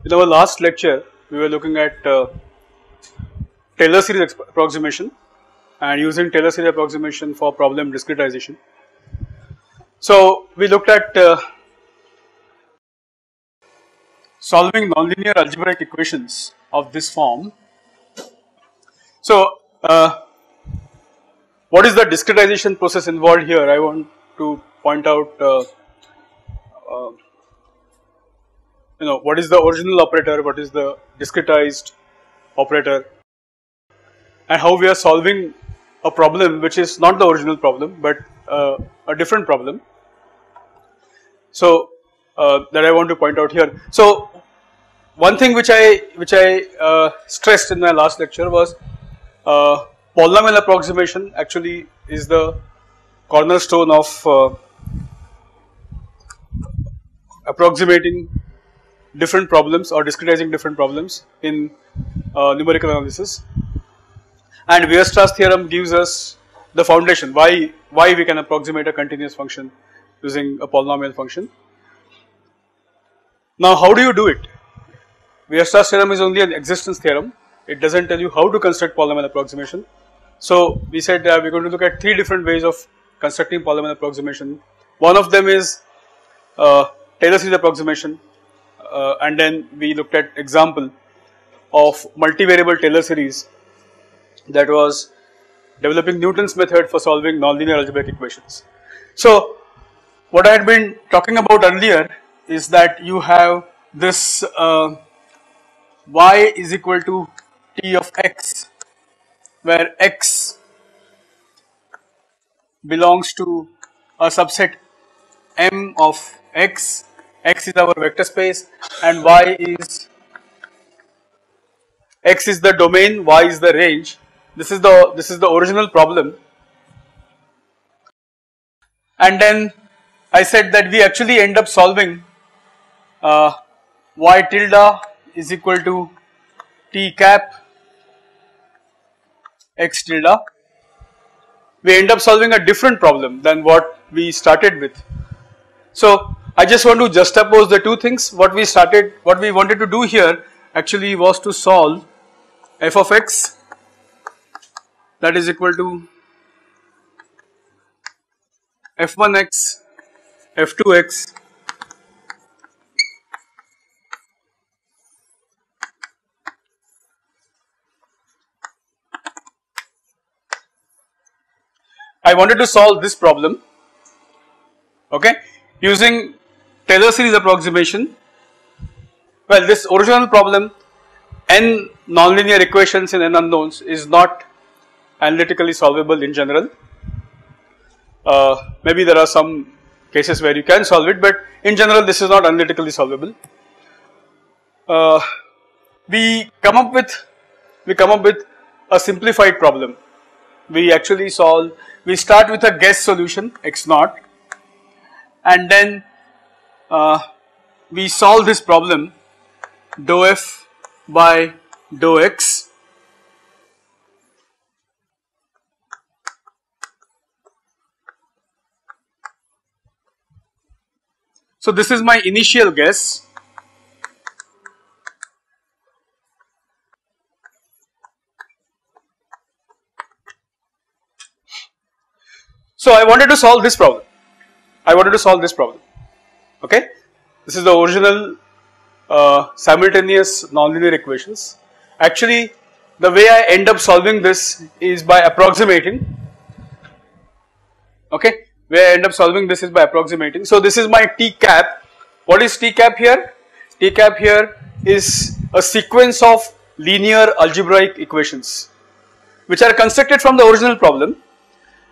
In our last lecture, we were looking at Taylor series approximation and using Taylor series approximation for problem discretization. So we looked at solving nonlinear algebraic equations of this form. So what is the discretization process involved here? I want to point out what is the original operator, what is the discretized operator, and how we are solving a problem which is not the original problem but a different problem. So that I want to point out here. So one thing which I stressed in my last lecture was polynomial approximation actually is the cornerstone of approximating different problems or discretizing different problems in numerical analysis, and Weierstrass theorem gives us the foundation why we can approximate a continuous function using a polynomial function. Now how do you do it? Weierstrass theorem is only an existence theorem, it does not tell you how to construct polynomial approximation. So we said we are going to look at three different ways of constructing polynomial approximation. One of them is Taylor series approximation, and then we looked at example of multivariable Taylor series, that was developing Newton's method for solving nonlinear algebraic equations. So what I had been talking about earlier is that you have this y is equal to t of x, where x belongs to a subset M of x, x is our vector space and x is the domain, y is the range. This is the original problem, and then I said that we actually end up solving y tilde is equal to t cap x tilde. We end up solving a different problem than what we started with. So I just want to juxtapose the two things. What we wanted to do here actually was to solve f of x, that is equal to f1x, f2x I wanted to solve this problem, okay, using Taylor series approximation. Well, this original problem, n nonlinear equations in n unknowns, is not analytically solvable in general. Maybe there are some cases where you can solve it, but in general this is not analytically solvable. We come up with a simplified problem. We start with a guess solution x naught, and then we solve this problem dou f by dou x. So this is my initial guess. So I wanted to solve this problem. Okay. This is the original simultaneous nonlinear equations. Actually, the way I end up solving this is by approximating. Okay. Way I end up solving this is by approximating. So this is my t cap. What is t cap here? T cap here is a sequence of linear algebraic equations which are constructed from the original problem,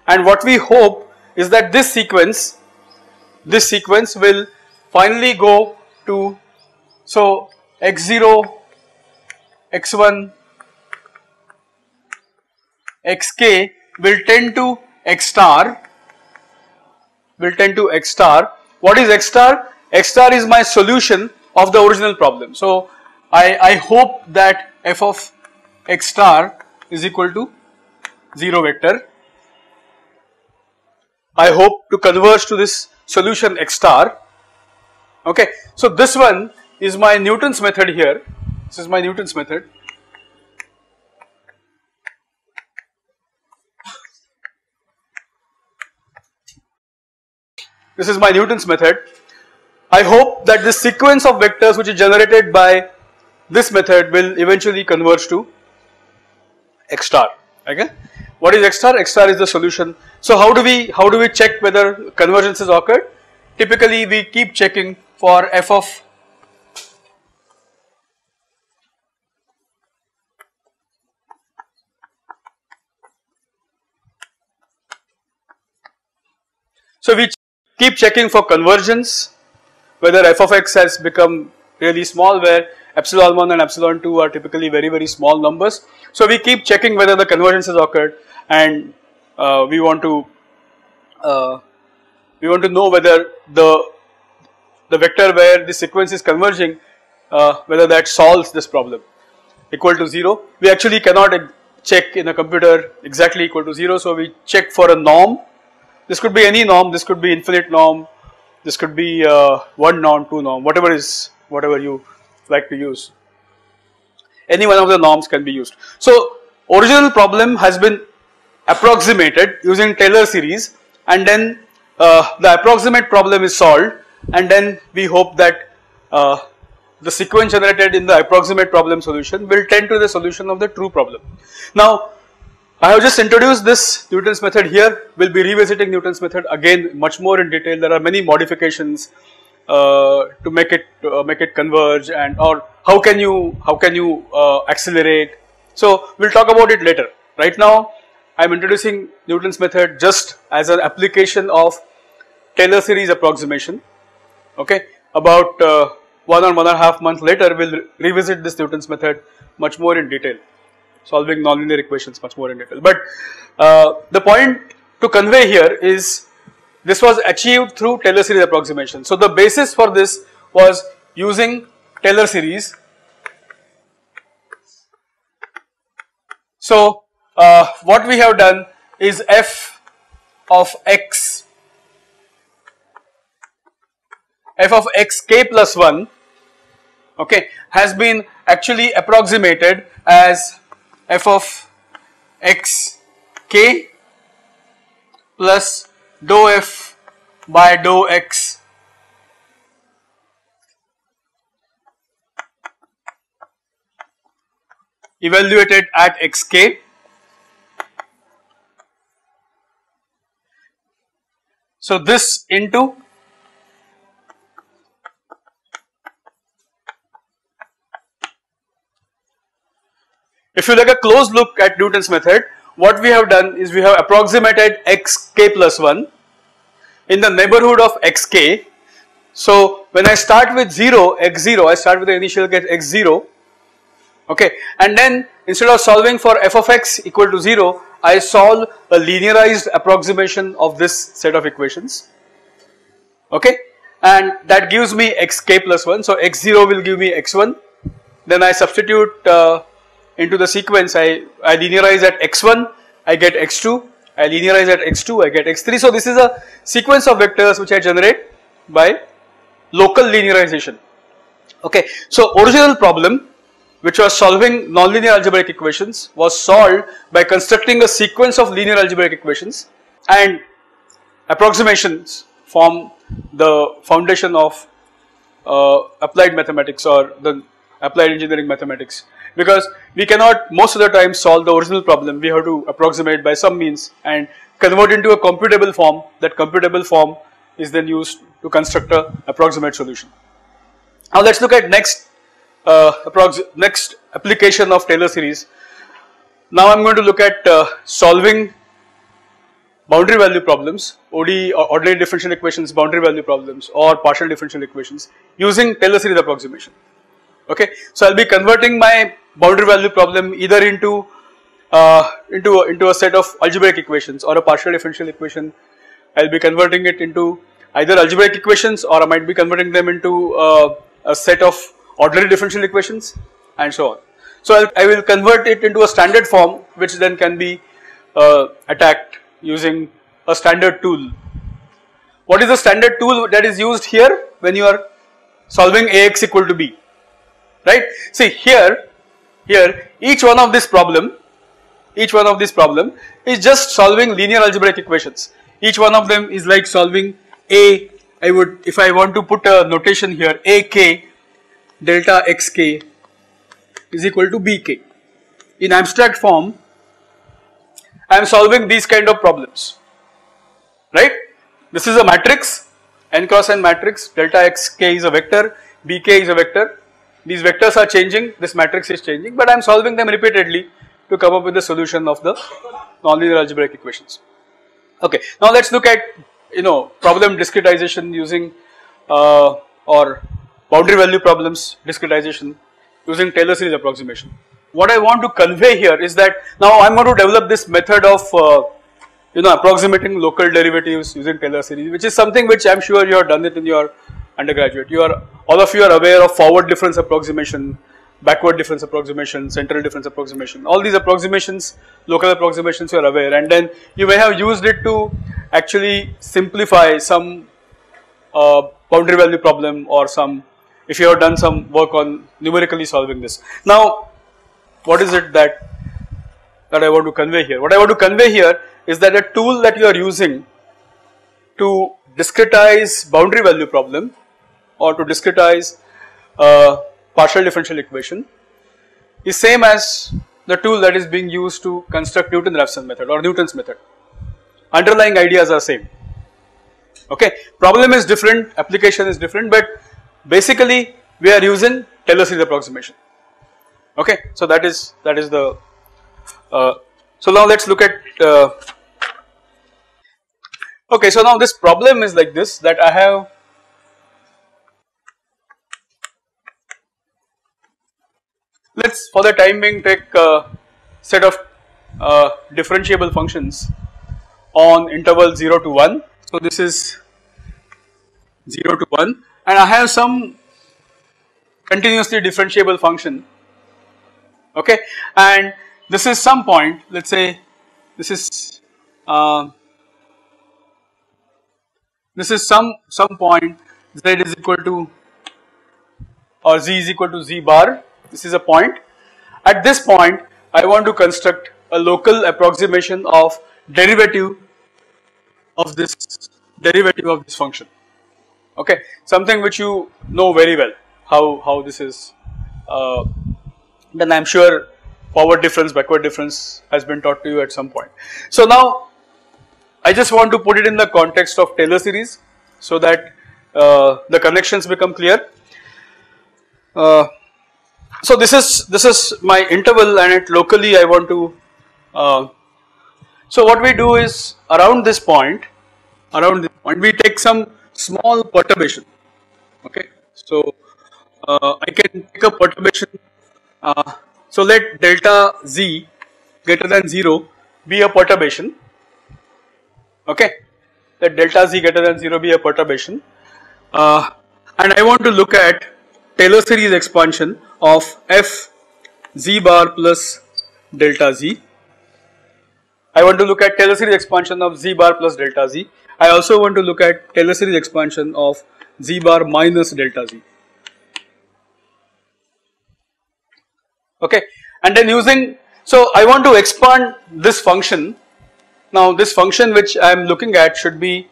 and what we hope is that this sequence will finally go to, so x0, x1, xk will tend to x star. What is x star? X star is my solution of the original problem. So I hope that f of x star is equal to 0 vector. I hope to converge to this solution x star. Okay, so this one is my Newton's method here. This is my Newton's method. This is my Newton's method. I hope that this sequence of vectors which is generated by this method will eventually converge to x star. Okay. What is x star? X star is the solution. So how do we check whether convergence has occurred? Typically we keep checking for f of so we keep checking for convergence, whether f of x has become really small, where epsilon 1 and epsilon 2 are typically very small numbers. So we keep checking whether the convergence has occurred, and we want to know whether the vector where the sequence is converging, whether that solves this problem equal to 0. We actually cannot check in a computer exactly equal to 0, so we check for a norm. This could be any norm, this could be infinite norm, this could be 1 norm, 2 norm, whatever you like to use. Any one of the norms can be used. So original problem has been approximated using Taylor series, and then the approximate problem is solved, and then we hope that the sequence generated in the approximate problem solution will tend to the solution of the true problem. Now I have just introduced this Newton's method here. We will be revisiting Newton's method again much more in detail. There are many modifications to make it converge, and or how can you accelerate. So we will talk about it later. Right now I am introducing Newton's method just as an application of Taylor series approximation. Okay, about 1 or 1.5 months later we will revisit this Newton's method much more in detail, solving nonlinear equations much more in detail. But the point to convey here is this was achieved through Taylor series approximation. So the basis for this was using Taylor series. So what we have done is f of x k plus 1, okay, has been actually approximated as f of x k plus dou f by dou x evaluated at xk. So this into if you take a close look at Newton's method, what we have done is we have approximated xk plus 1 in the neighborhood of xk. So when I start with 0, x0, I start with the initial case x0, okay, and then instead of solving for f of x equal to 0, I solve a linearized approximation of this set of equations, okay, and that gives me xk plus 1. So x0 will give me x1, then I substitute into the sequence, I linearize at x1, I get x2, I linearize at x2, I get x3. So this is a sequence of vectors which I generate by local linearization. Okay, so original problem, which was solving nonlinear algebraic equations, was solved by constructing a sequence of linear algebraic equations, and approximations form the foundation of applied mathematics or the applied engineering mathematics, because we cannot most of the time solve the original problem. We have to approximate by some means and convert into a computable form. That computable form is then used to construct a approximate solution. Now let's look at next application of Taylor series. Now I am going to look at solving boundary value problems, ODE or ordinary differential equations, boundary value problems, or partial differential equations using Taylor series approximation. Okay, so I'll be converting my boundary value problem either into a set of algebraic equations or a partial differential equation. I'll be converting it into either algebraic equations, or I might be converting them into a set of ordinary differential equations, and so on. So I will convert it into a standard form, which then can be attacked using a standard tool. What is the standard tool that is used here when you are solving Ax equal to B, right? See here each one of this problem is just solving linear algebraic equations. Each one of them is like solving if I want to put a notation here, AK delta xk is equal to bk. In abstract form, I am solving these kind of problems, right? This is a matrix, n cross n matrix, delta xk is a vector, bk is a vector. These vectors are changing, this matrix is changing, but I am solving them repeatedly to come up with the solution of the nonlinear algebraic equations. Okay, now let's look at problem discretization using or boundary value problems discretization using Taylor series approximation. What I want to convey here is that now I am going to develop this method of approximating local derivatives using Taylor series, which is something which I am sure you have done it in your undergraduate. All of you are aware of forward difference approximation, backward difference approximation, central difference approximation. All these approximations, local approximations, you are aware, and then you may have used it to actually simplify some boundary value problem or some, if you have done some work on numerically solving this. Now, what is it that I want to convey here? What I want to convey here is that a tool that you are using to discretize boundary value problem or to discretize partial differential equation is same as the tool that is being used to construct Newton-Raphson method or Newton's method. Underlying ideas are same. Okay, problem is different, application is different, but basically we are using Taylor series approximation. Okay, so that is the so now let's look at okay, so now this problem is like this, that I have let's for the time being take a set of differentiable functions on interval 0 to 1. So this is 0 to 1 and I have some continuously differentiable function, okay, and this is some point, let's say this is some point z is equal to or z is equal to z bar. This is a point. At this point I want to construct a local approximation of derivative of this function, okay, something which you know very well how this is then I am sure forward difference, backward difference has been taught to you at some point. So now I just want to put it in the context of Taylor series so that the connections become clear. So this is my interval and it locally I want to so what we do is around this point we take some small perturbation, okay. So I can take a perturbation, so let delta z greater than 0 be a perturbation, okay, let delta z greater than 0 be a perturbation and I want to look at Taylor series expansion of f z bar plus delta z. I want to look at Taylor series expansion of z bar plus delta z. I also want to look at Taylor series expansion of z bar minus delta z. Okay, and then using, so I want to expand this function. Now this function which I am looking at should be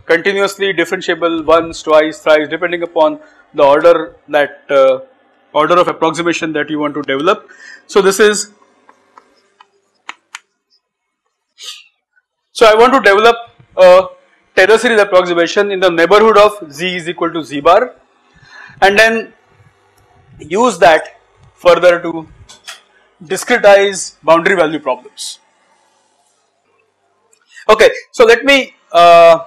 continuously differentiable once, twice, thrice, depending upon the order that order of approximation that you want to develop. So this is, so I want to develop a Taylor series approximation in the neighborhood of z is equal to z bar and then use that further to discretize boundary value problems. Okay, so let me well,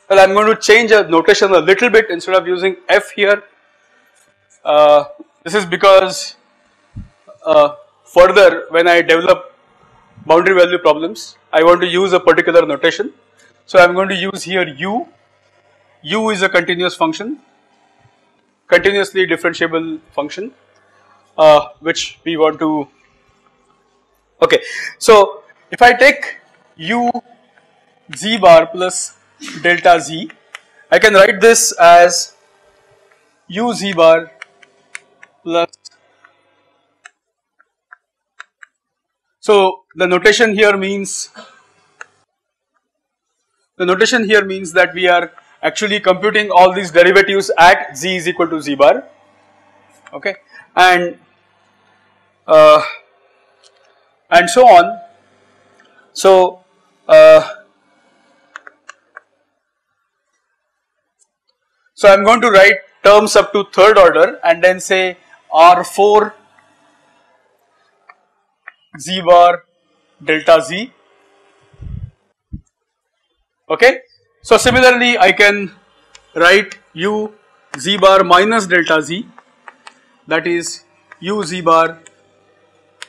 I am going to change a notation a little bit. Instead of using f here, this is because further when I develop boundary value problems I want to use a particular notation. So I am going to use here u is a continuous function, continuously differentiable function which we want to, okay. So if I take u z bar plus delta z, I can write this as u z bar plus, so the notation here means that we are actually computing all these derivatives at z is equal to z bar, okay, and so on. So so I am going to write terms up to third order and then say R4 z bar delta z, okay. So similarly I can write u z bar minus delta z, that is u z bar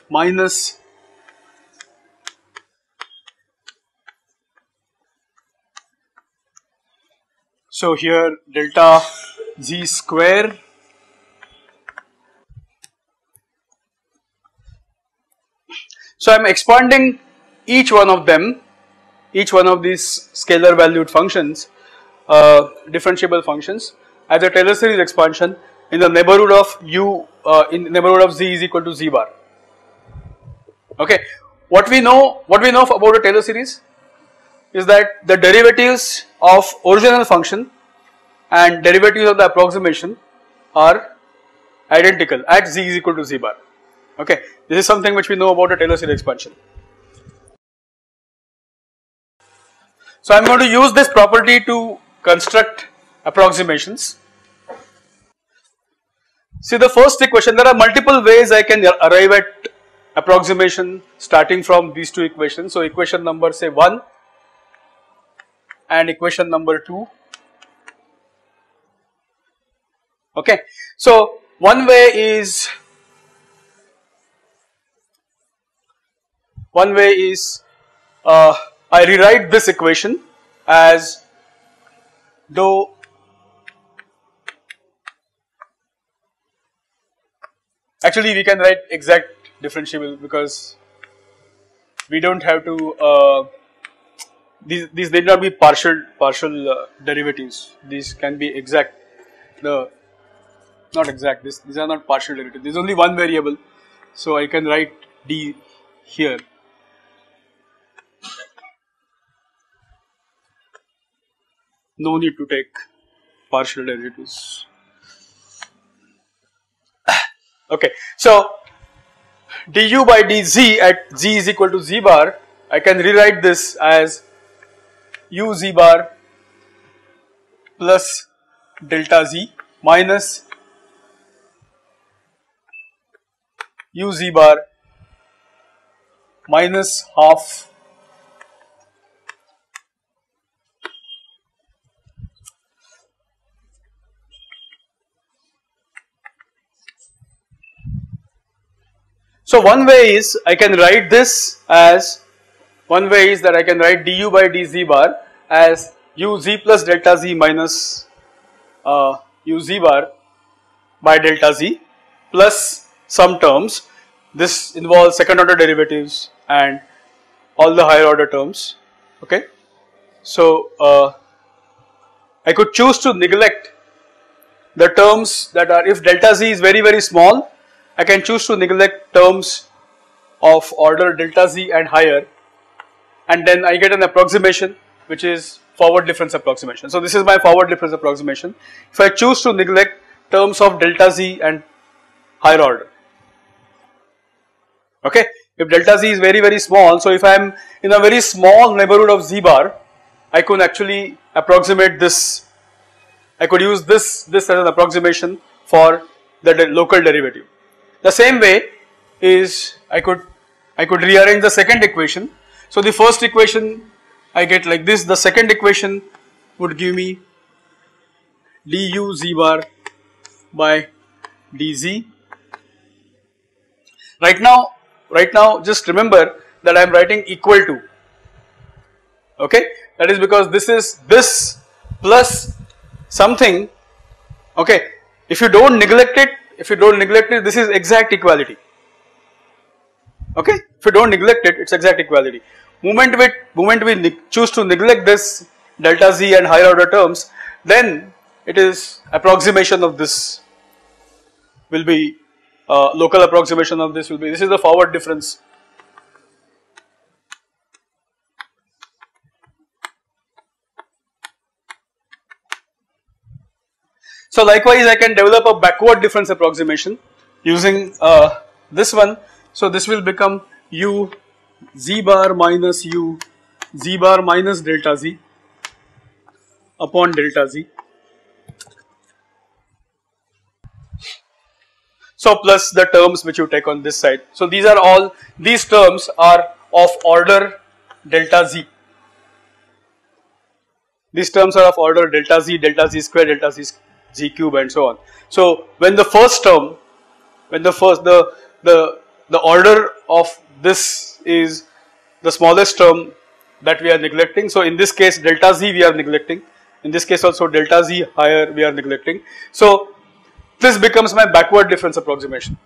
minus so here delta z square so I am expanding each one of them, each one of these scalar valued functions, differentiable functions, as a Taylor series expansion in the neighborhood of u in the neighborhood of z is equal to z bar, okay. What we know about a Taylor series is that the derivatives of original function and derivatives of the approximation are identical at z is equal to z bar, okay. This is something which we know about a Taylor series expansion. So I am going to use this property to construct approximations. See the first equation, there are multiple ways I can arrive at approximation starting from these two equations. So equation number say 1 and equation number 2, okay. So one way is I rewrite this equation as though actually we can write exact differentiable because we don't have to these need not be partial derivatives, these can be exact, not exact, these are not partial derivatives, there is only one variable, so I can write d here. No need to take partial derivatives. Okay, so du by dz at z is equal to z bar, I can rewrite this as u z bar plus delta z minus u z bar minus half so one way is I can write this as, one way is that I can write du by dz bar as u z plus delta z minus u z bar by delta z plus some terms. This involves second order derivatives and all the higher order terms, okay. So I could choose to neglect the terms that are, if delta z is very small, I can choose to neglect terms of order delta z and higher, and then I get an approximation which is forward difference approximation. So this is my forward difference approximation if I choose to neglect terms of delta z and higher order, okay. If delta z is very small, so if I am in a very small neighborhood of z bar, I could actually approximate this, I could use this as an approximation for the local derivative. The same way is I could rearrange the second equation. So the first equation I get like this, the second equation would give me du z bar by dz. Right now just remember that I am writing equal to, okay, that is because this is this plus something, okay. If you don't neglect it, this is exact equality, okay. If you don't neglect it, it's exact equality. Moment we choose to neglect this delta z and higher order terms, then it is approximation of this will be local approximation of this will be, this is the forward difference. So likewise I can develop a backward difference approximation using this one. So this will become u z bar minus u z bar minus delta z upon delta z. So plus the terms which you take on this side. So these are all, these terms are of order delta z. These terms are of order delta z square, delta z cube and so on. So when the first term, when the first, the order of this is the smallest term that we are neglecting. So in this case delta z we are neglecting, in this case also delta z higher we are neglecting. So this becomes my backward difference approximation.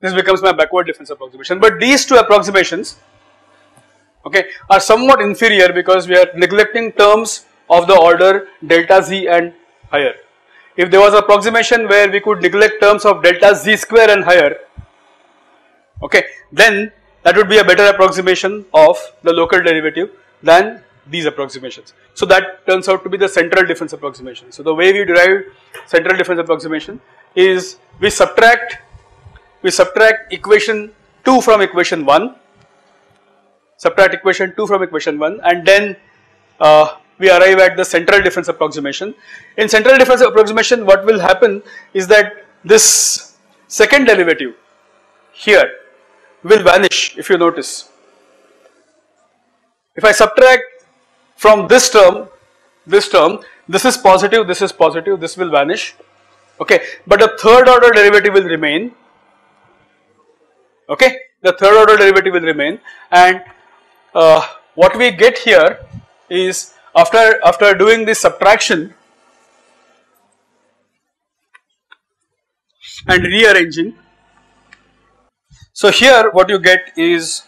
This becomes my backward difference approximation. But these two approximations, okay, are somewhat inferior because we are neglecting terms of the order delta z and higher. If there was an approximation where we could neglect terms of delta z square and higher, okay, then that would be a better approximation of the local derivative than these approximations. So that turns out to be the central difference approximation. So the way we derive central difference approximation is we subtract equation 2 from equation 1, subtract equation 2 from equation 1, and then we arrive at the central difference approximation. In central difference approximation what will happen is that this second derivative here will vanish, if you notice. If I subtract from this term, this is positive, this will vanish, okay, but the third order derivative will remain, okay, the third order derivative will remain, and what we get here is after doing this subtraction and rearranging, so here what you get is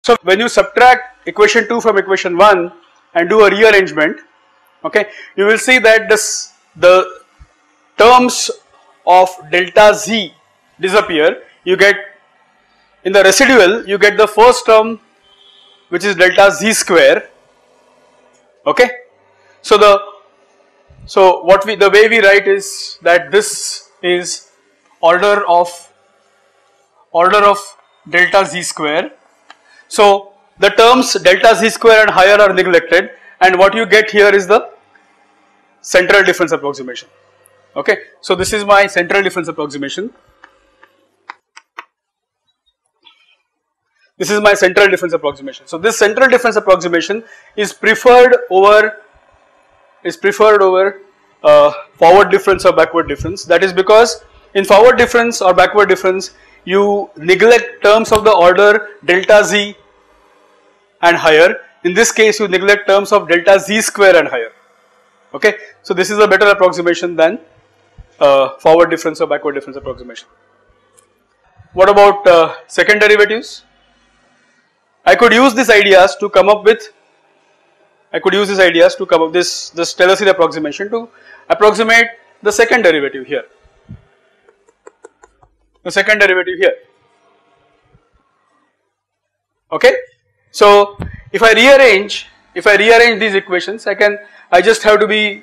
so when you subtract equation 2 from equation 1 and do a rearrangement, okay, you will see that the terms of delta z disappear. You get, in the residual you get the first term which is delta z square, okay. So the way we write is that this is order of delta z square. So the terms delta z square and higher are neglected, and what you get here is the central difference approximation, okay. So this is my central difference approximation. This is my central difference approximation. So this central difference approximation is preferred over forward difference or backward difference. That is because in forward difference or backward difference you neglect terms of the order delta z and higher. In this case you neglect terms of delta z square and higher, okay. So this is a better approximation than forward difference or backward difference approximation. What about second derivatives? I could use these ideas to come up with this Taylor series approximation to approximate the second derivative here. The second derivative here, okay. So if I rearrange these equations, I just have to be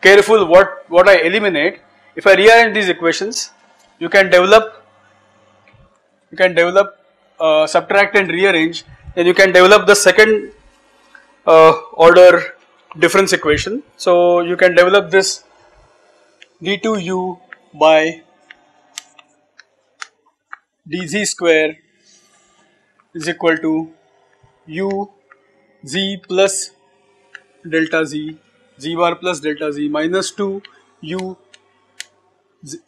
careful what I eliminate. If I rearrange these equations, you can develop subtract and rearrange, then you can develop the second order difference equation. So you can develop this d2u by dz square is equal to u z plus delta z, z bar plus delta z minus 2 u z,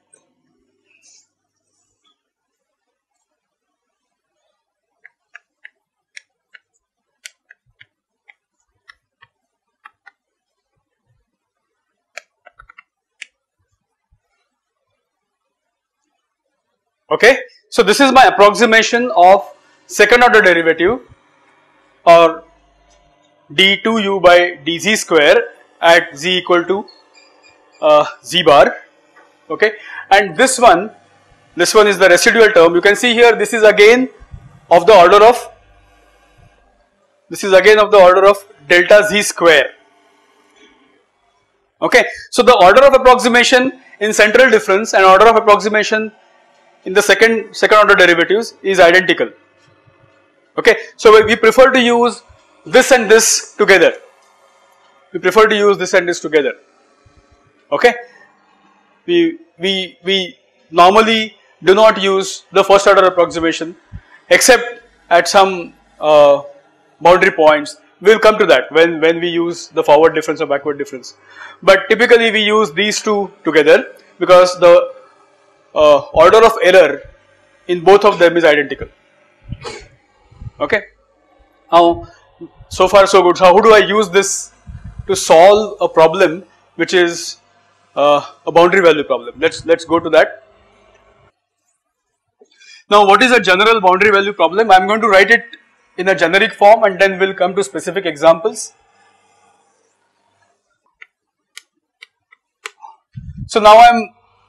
Okay, so this is my approximation of second order derivative or d2u by dz square at z equal to z bar. Okay, and this one is the residual term. You can see here this is again of the order of delta z square. Okay, so the order of approximation in central difference and order of approximation in the second order derivatives is identical. Okay, so we prefer to use this and this together. Okay, we normally do not use the first order approximation except at some boundary points. We will come to that when we use the forward difference or backward difference. But typically we use these two together because the order of error in both of them is identical. Okay. Now, so far so good. So how do I use this to solve a problem which is a boundary value problem? Let's go to that. Now, what is a general boundary value problem? I am going to write it in a generic form and then we'll come to specific examples. So now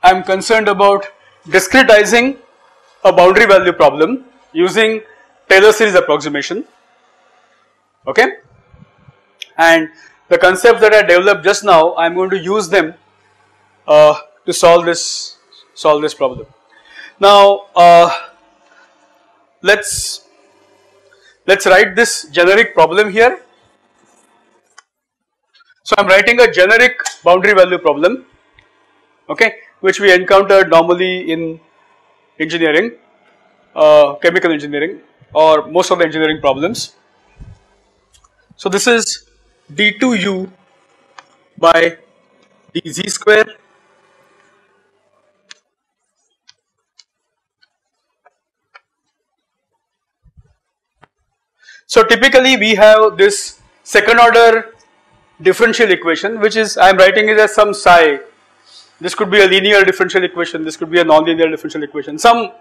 I'm concerned about discretizing a boundary value problem using Taylor series approximation. Okay, and the concepts that I developed just now, I'm going to use them to solve this problem. Now let's write this generic problem here. So I'm writing a generic boundary value problem, okay, which we encountered normally in engineering, chemical engineering or most of the engineering problems. So this is d2u by dz square So typically we have this second order differential equation, which is, I am writing it as some psi. This could be a linear differential equation, this could be a non-linear differential equation, some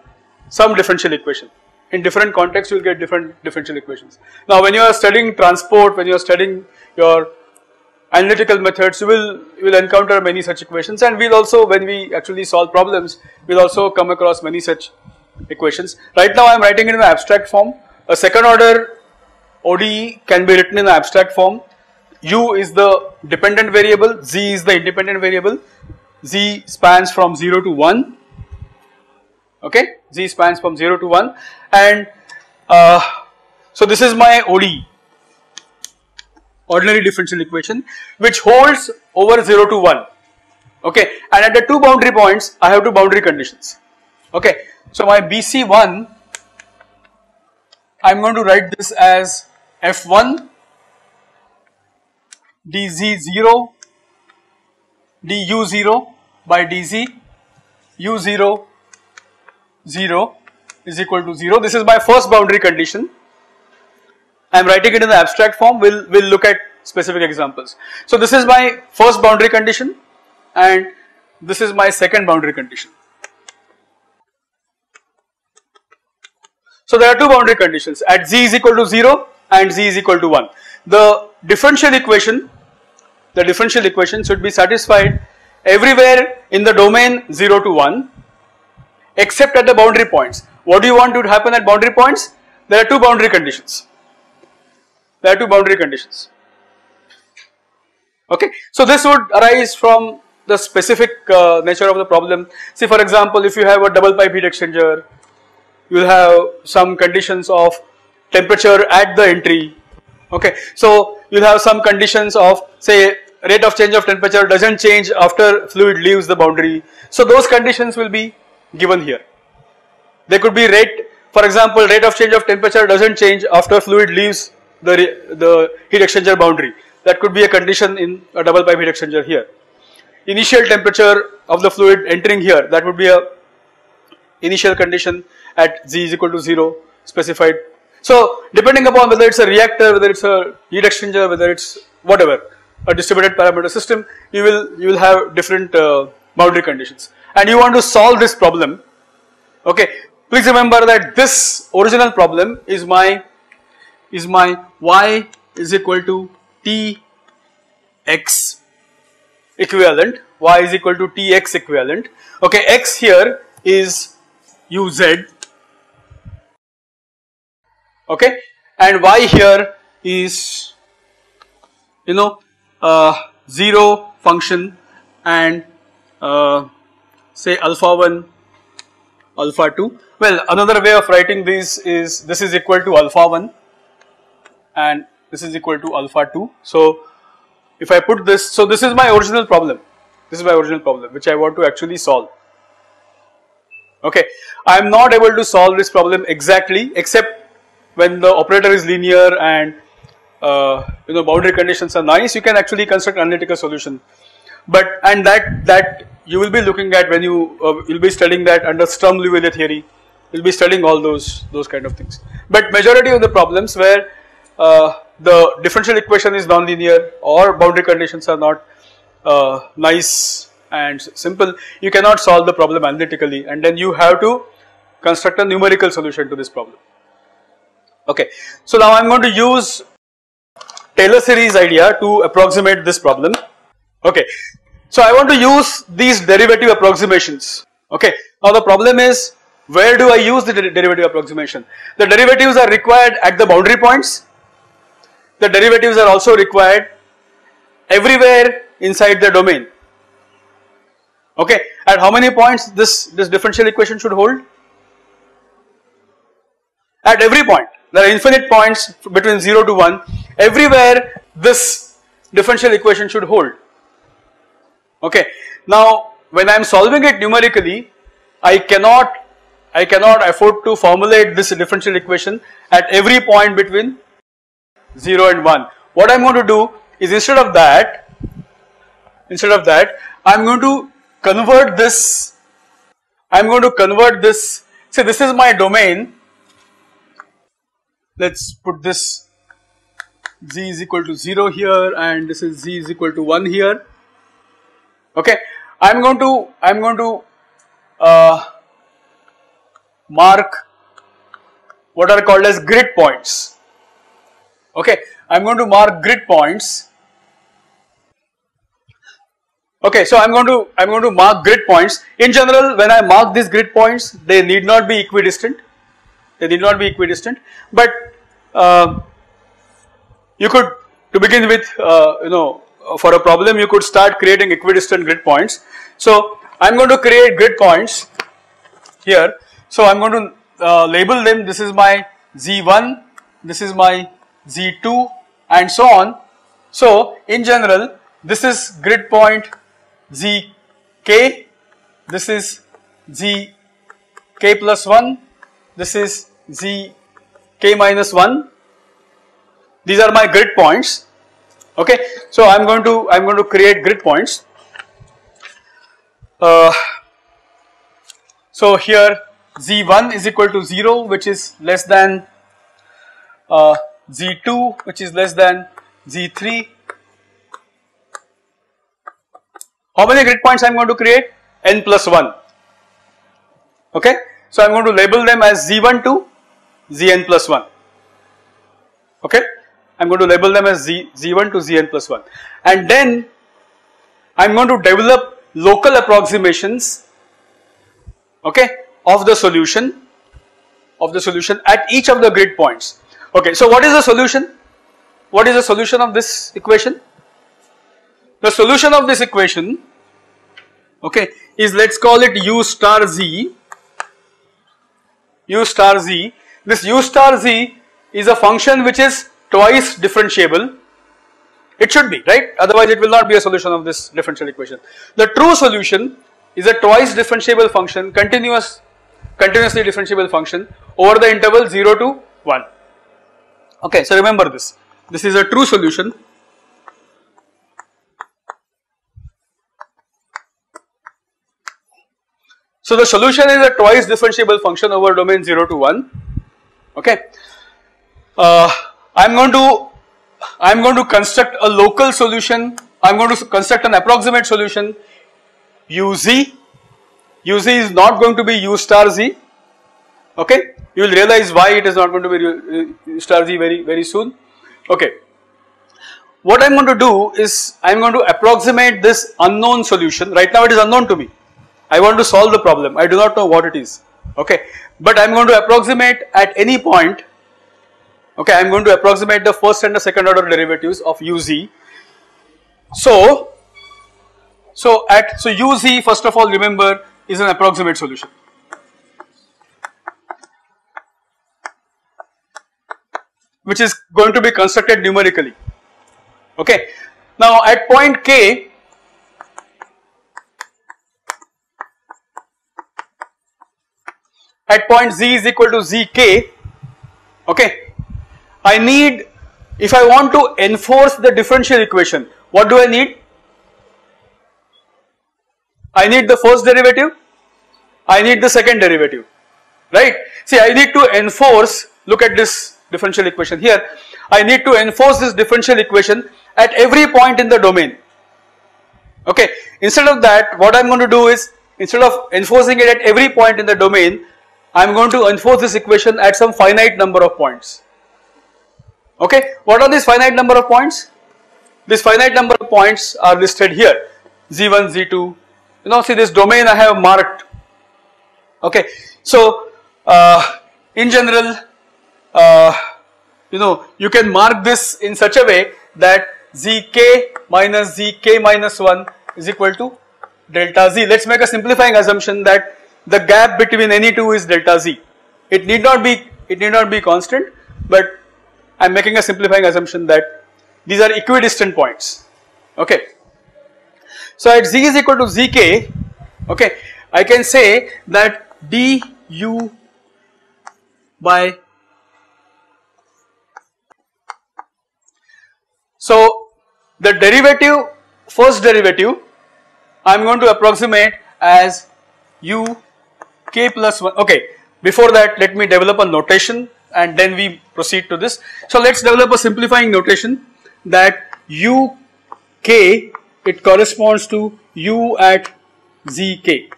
differential equation. In different contexts you will get different differential equations. Now when you are studying transport, when you are studying your analytical methods, you will encounter many such equations, and we'll also, when we actually solve problems, we'll also come across many such equations. Right now I am writing it in an abstract form. A second order ODE can be written in an abstract form. U is the dependent variable, Z is the independent variable. Z spans from 0 to 1. Okay, Z spans from 0 to 1, and so this is my ODE, ordinary differential equation, which holds over 0 to 1. Okay, and at the two boundary points I have two boundary conditions. Okay, so my BC1, I am going to write this as F1 dz0 du0 by dz u0 0 is equal to 0. This is my first boundary condition. I am writing it in the abstract form. We'll look at specific examples. So this is my first boundary condition, and this is my second boundary condition. So there are two boundary conditions at z is equal to 0 and z is equal to 1. The differential equation should be satisfied everywhere in the domain 0 to 1 except at the boundary points. What do you want to happen at boundary points? There are two boundary conditions. Okay, so this would arise from the specific nature of the problem. See, for example, if you have a double pipe heat exchanger, you will have some conditions of temperature at the entry. Okay, so you will have some conditions of, say, rate of change of temperature doesn't change after fluid leaves the boundary. So those conditions will be given here. There could be rate, for example, rate of change of temperature doesn't change after fluid leaves the heat exchanger boundary. That could be a condition in a double pipe heat exchanger here. Initial temperature of the fluid entering here, that would be a initial condition at z is equal to 0 specified. So depending upon whether it's a reactor, whether it's a heat exchanger, whether it's whatever, a distributed parameter system, you will have different boundary conditions, and you want to solve this problem. Okay, please remember that this original problem is my y is equal to tx equivalent, y is equal to tx equivalent. Okay, x here is uz, okay, and y here is, you know, 0 function and say alpha 1, alpha 2. Well, another way of writing this is equal to alpha 1 and this is equal to alpha 2. So if I put this, so this is my original problem, which I want to actually solve. Okay, I am not able to solve this problem exactly except when the operator is linear and you know, boundary conditions are nice. You can actually construct analytical solution, but and that you will be looking at when you will be studying that under Sturm-Liouville theory. You will be studying all those kind of things. But majority of the problems where the differential equation is nonlinear or boundary conditions are not nice and simple, you cannot solve the problem analytically, and then you have to construct a numerical solution to this problem. Okay, so now I am going to use Taylor series idea to approximate this problem. Okay, so I want to use these derivative approximations. Okay, now the problem is, where do I use the derivative approximation? The derivatives are required at the boundary points. The derivatives are also required everywhere inside the domain. Okay, at how many points this differential equation should hold? At every point. There are infinite points between 0 to 1. Everywhere this differential equation should hold. Okay, now when I am solving it numerically, I cannot afford to formulate this differential equation at every point between 0 and 1. What I am going to do is, instead of that I am going to convert this, say this is my domain. Let's put this z is equal to 0 here and this is z is equal to 1 here. Okay, I am going to mark what are called as grid points. Okay, I am going to mark grid points. Okay, so I am going to mark grid points. In general, when I mark these grid points, they need not be equidistant. But you could, to begin with, you know, for a problem you could start creating equidistant grid points. So I am going to create grid points here. So I am going to label them. This is my Z1, this is my Z2 and so on. So in general, this is grid point ZK, this is ZK plus 1, this is ZK minus 1. These are my grid points. Okay, so I am going to create grid points. So here Z1 is equal to 0, which is less than Z2, which is less than Z3. How many grid points I am going to create? N plus 1. Okay, so I am going to label them as Z1 to Zn plus 1. Okay, I am going to label them as Z1 to Zn plus 1, and then I am going to develop local approximations, okay, of the solution at each of the grid points. Okay, so what is the solution? What is the solution of this equation? The solution of this equation, okay, is, let's call it u star z. This u star z is a function which is twice differentiable. It should be, right? Otherwise it will not be a solution of this differential equation. The true solution is a twice differentiable function, continuously differentiable function over the interval 0 to 1. Okay, so remember this. This is a true solution. So the solution is a twice differentiable function over domain 0 to 1. Okay. I am going to construct a local solution. I am going to construct an approximate solution uz. uz is not going to be u star z. Okay, you will realize why it is not going to be star z very soon. Okay, what I am going to do is I am going to approximate this unknown solution. Right now it is unknown to me. I want to solve the problem. I do not know what it is. Okay, but I am going to approximate at any point. Okay, I am going to approximate the first and the second order derivatives of uz. So uz, first of all, remember, is an approximate solution, which is going to be constructed numerically. Okay, now at point k, at point z is equal to zk, okay, I need, if I want to enforce the differential equation, what do I need? I need the first derivative, I need the second derivative, right? See, I need to enforce, look at this differential equation here, I need to enforce this differential equation at every point in the domain. Okay, instead of that, what I am going to do is, instead of enforcing it at every point in the domain, I am going to enforce this equation at some finite number of points. Okay, what are these finite number of points? This finite number of points are listed here, z1, z2, you know, see this domain I have marked. Okay, so in general, you know, you can mark this in such a way that zk minus 1 is equal to delta z. Let us make a simplifying assumption that the gap between any two is delta z. It need not be constant, but I am making a simplifying assumption that these are equidistant points. Okay, so at z is equal to zk, okay, I can say that du by, so the derivative, first derivative, I am going to approximate as u k plus 1. Okay, before that let me develop a notation and then we proceed to this. So let us develop a simplifying notation that u k, it corresponds to u at zk.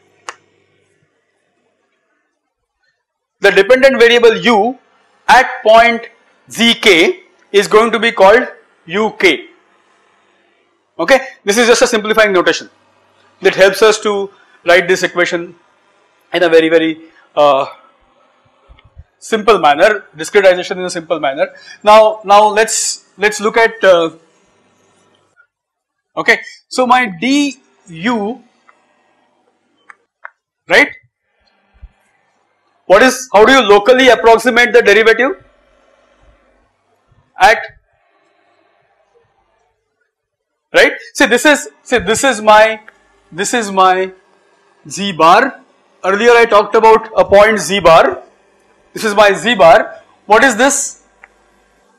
The dependent variable u at point zk is going to be called uk. Okay, this is just a simplifying notation that helps us to write this equation in a very simple manner, discretization in a simple manner. Now let's look at okay, so my du, right, what is, how do you locally approximate the derivative at, right? See, this is my z bar. Earlier I talked about a point z bar. This is my z bar. What is this?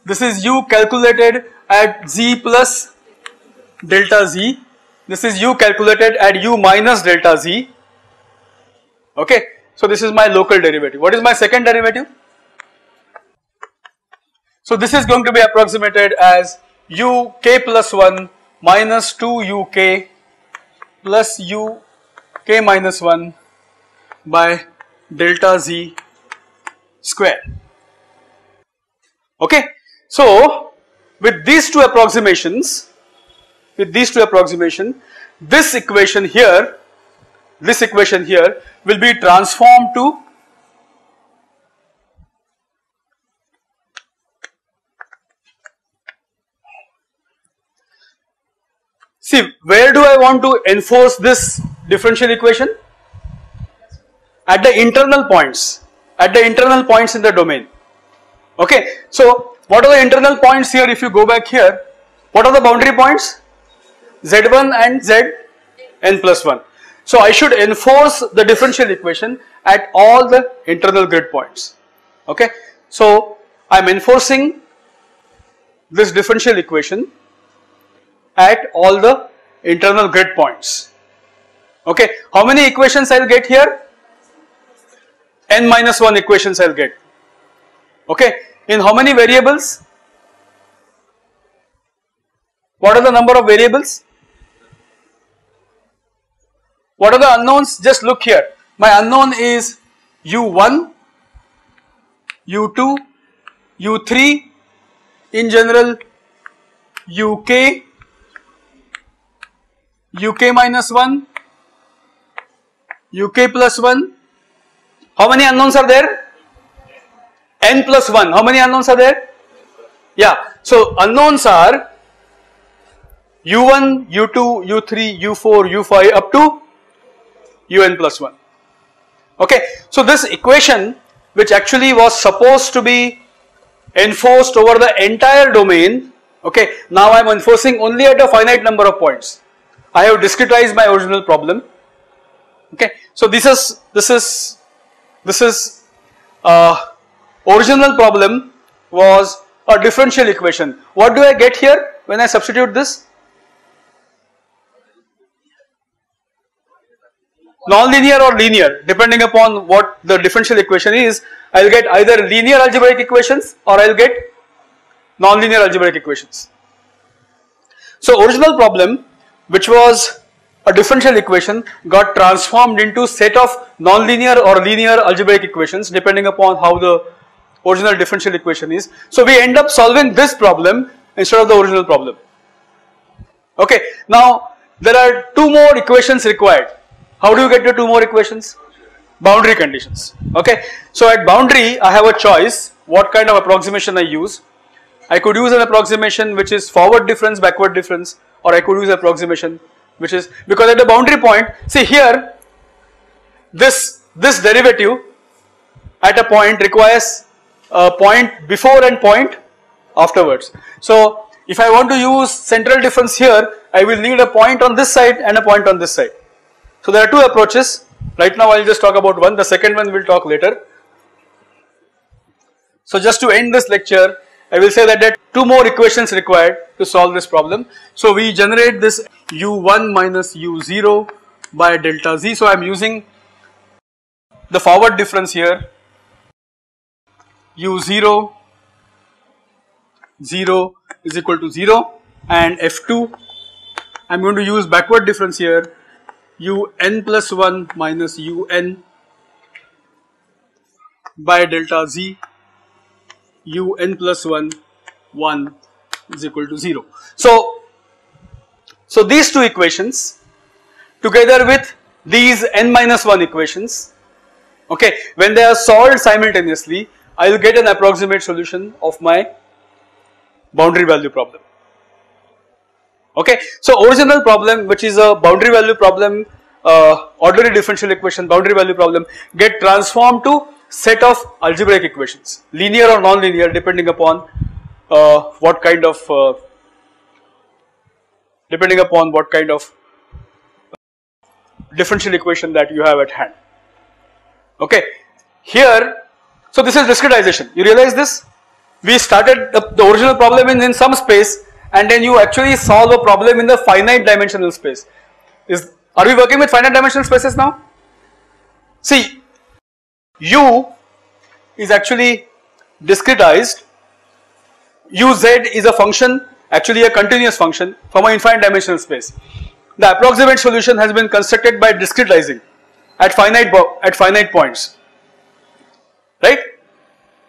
This is u calculated at z plus delta z. This is u calculated at u minus delta z. Okay, so this is my local derivative. What is my second derivative? So this is going to be approximated as u k plus 1 minus 2 u k plus u k minus 1 by delta z square. Okay, so with these two approximations, this equation here will be transformed to see, where do I want to enforce this differential equation? At the internal points, in the domain. Okay, so what are the internal points here? If you go back here, what are the boundary points? Z1 and Zn plus 1. So I should enforce the differential equation at all the internal grid points. Okay, so I am enforcing this differential equation at all the internal grid points. Okay, how many equations I will get here? N minus 1 equations I will get. Okay, in how many variables? What are the number of variables? What are the unknowns? Just look here. My unknown is u1, U2, U3, in general UK, UK minus 1, UK plus 1. How many unknowns are there? N plus 1. How many unknowns are there? Yeah. So unknowns are U1, U2, U3, U4, U5 up to UN plus 1. Okay. So this equation, which actually was supposed to be enforced over the entire domain, okay, now I am enforcing only at a finite number of points. I have discretized my original problem. Okay. So this is original problem was a differential equation. What do I get here when I substitute this? Non-linear or linear, depending upon what the differential equation is, I will get either linear algebraic equations or I will get non-linear algebraic equations. So original problem, which was a differential equation, got transformed into set of non-linear or linear algebraic equations depending upon how the original differential equation is. So we end up solving this problem instead of the original problem. Okay. Now there are two more equations required. How do you get the two more equations? Boundary conditions. Okay. So at boundary I have a choice what kind of approximation I use. I could use an approximation which is forward difference, backward difference, or I could use an approximation which is, because at the boundary point, see here, this derivative at a point requires a point before and point afterwards. So if I want to use central difference here, I will need a point on this side and a point on this side. So there are two approaches. Right now I will just talk about one, the second one we will talk later. So just to end this lecture, I will say that there are two more equations required to solve this problem. So we generate this U1 minus U0 by delta Z. So I am using the forward difference here, U0, 0 is equal to 0, and F2, I am going to use backward difference here, UN plus 1 minus UN by delta Z, UN plus 1 is equal to 0. So these two equations together with these n minus 1 equations, okay, when they are solved simultaneously, I will get an approximate solution of my boundary value problem. Okay, so original problem, which is a boundary value problem, ordinary differential equation, boundary value problem, get transformed to set of algebraic equations, linear or non-linear, depending upon what kind of differential equation that you have at hand. Okay, here, so this is discretization. You realize this? We started the original problem in some space, and then you actually solve a problem in the finite dimensional space. Are we working with finite dimensional spaces now? See, U is actually discretized. uz is a function, actually a continuous function from an infinite dimensional space. The approximate solution has been constructed by discretizing at finite points, right?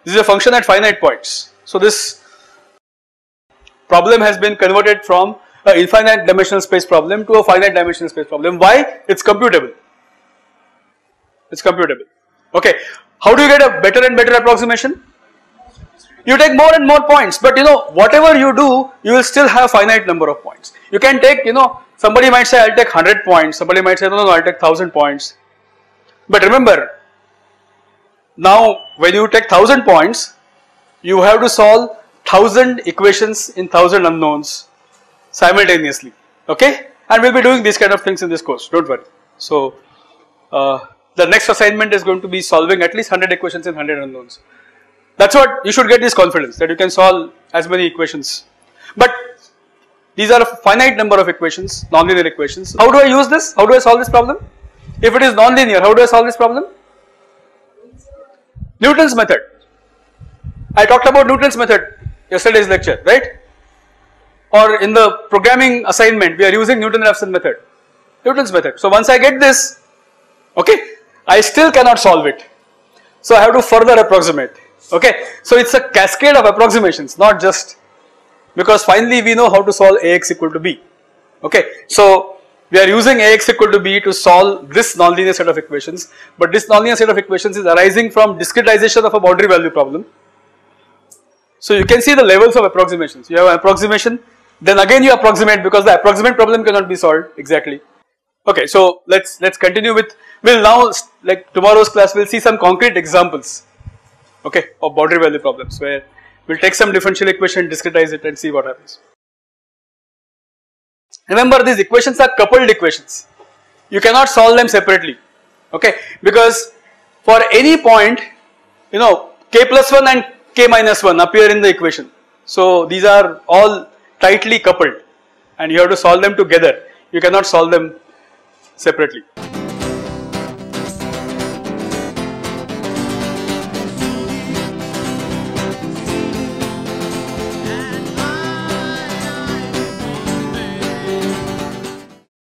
This is a function at finite points. So this problem has been converted from an infinite dimensional space problem to a finite dimensional space problem. Why? It's computable. It's computable. Okay. How do you get a better and better approximation? You take more and more points, but you know, whatever you do, you will still have finite number of points. You can take, you know, somebody might say I'll take 100 points, somebody might say no, I'll take 1000 points. But remember, now when you take 1000 points, you have to solve 1000 equations in 1000 unknowns simultaneously, okay? And we'll be doing these kind of things in this course, don't worry. So, the next assignment is going to be solving at least 100 equations in 100 unknowns. That's what you should get this confidence, that you can solve as many equations. But these are a finite number of equations, nonlinear equations. How do I use this? How do I solve this problem? If it is nonlinear, how do I solve this problem? Newton's method. I talked about Newton's method yesterday's lecture, right? Or in the programming assignment, we are using Newton-Raphson method. Newton's method. So once I get this, okay, I still cannot solve it. So I have to further approximate. Okay, so it's a cascade of approximations, not just because finally we know how to solve Ax equal to b. Okay, so we are using Ax equal to b to solve this nonlinear set of equations, but this nonlinear set of equations is arising from discretization of a boundary value problem. So you can see the levels of approximations. You have an approximation, then again you approximate because the approximate problem cannot be solved exactly. Okay, so let's continue with, we'll now, like tomorrow's class, we'll see some concrete examples, okay, of boundary value problems where we'll take some differential equation, discretize it and see what happens. Remember, these equations are coupled equations. You cannot solve them separately, okay, because for any point, you know, k plus 1 and k minus 1 appear in the equation. So these are all tightly coupled and you have to solve them together. You cannot solve them separately.